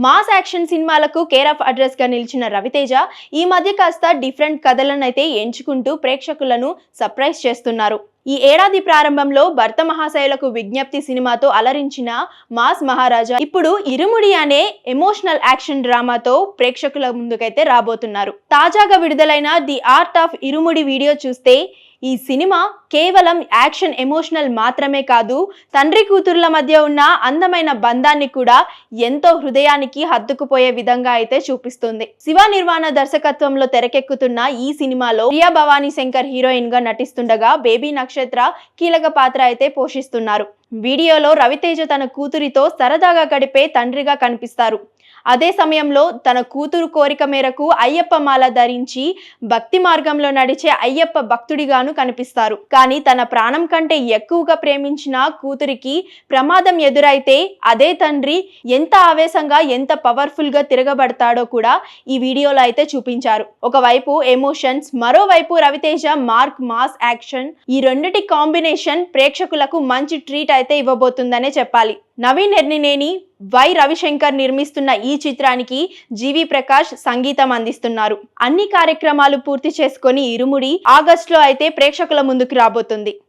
Mass action సినిమాలకు care of address గా నిలిచిన రవితేజ ఈ మధ్య కాస్త డిఫరెంట్ కథలను అయితే ఎంచుకుంటూ ప్రేక్షకులను సర్ప్రైజ్ చేస్తున్నారు. ఈ ఏడాది ప్రారంభంలో భర్త మహాశయులకు విజ్ఞప్తి సినిమాతో అలరించిన మాస్ మహారాజా ఇప్పుడు ఇరుముడి అనే ఎమోషనల్ యాక్షన్ డ్రామాతో ప్రేక్షకుల ముందుకైతే రాబోతున్నారు. తాజాగా విడుదలైన the art of irumudi video చూస్తే ఈ సినిమా కేవలం యాక్షన్ ఎమోషనల్ మాత్రమే కాదు, తండ్రి కూతుర్ల మధ్య ఉన్న అందమైన బంధాన్ని కూడా ఎంతో హృదయానికి హత్తుకుపోయే విధంగా అయితే చూపిస్తుంది. శివ నిర్వాణ దర్శకత్వంలో తెరకెక్కుతున్న ఈ సినిమాలో ప్రియా భవానీ శంకర్ హీరోయిన్ గా నటిస్తుండగా బేబీ నక్షత్ర కీలక పాత్ర అయితే పోషిస్తున్నారు. వీడియోలో రవితేజ తన కూతురితో సరదాగా గడిపే తండ్రిగా కనిపిస్తారు. అదే సమయంలో తన కూతురు కోరిక మేరకు అయ్యప్ప మాల ధరించి భక్తి మార్గంలో నడిచే అయ్యప్ప భక్తుడిగాను కనిపిస్తారు. కానీ తన ప్రాణం కంటే ఎక్కువగా ప్రేమించిన కూతురికి ప్రమాదం ఎదురైతే అదే తండ్రి ఎంత ఆవేశంగా ఎంత పవర్ఫుల్ గా తిరగబడతాడో కూడా ఈ వీడియోలో అయితే చూపించారు. ఒకవైపు ఎమోషన్స్, మరోవైపు రవితేజ మార్క్ మాస్ యాక్షన్, ఈ రెండిటి కాంబినేషన్ ప్రేక్షకులకు మంచి ట్రీట్ అయితే ఇవ్వబోతుందనే చెప్పాలి. నవీన్ ఎర్నినేని, వై రవిశంకర్ నిర్మిస్తున్న ఈ చిత్రానికి జీవి ప్రకాష్ సంగీతం అందిస్తున్నారు. అన్ని కార్యక్రమాలు పూర్తి చేసుకొని ఇరుముడి ఆగస్టులో అయితే ప్రేక్షకుల ముందుకు రాబోతుంది.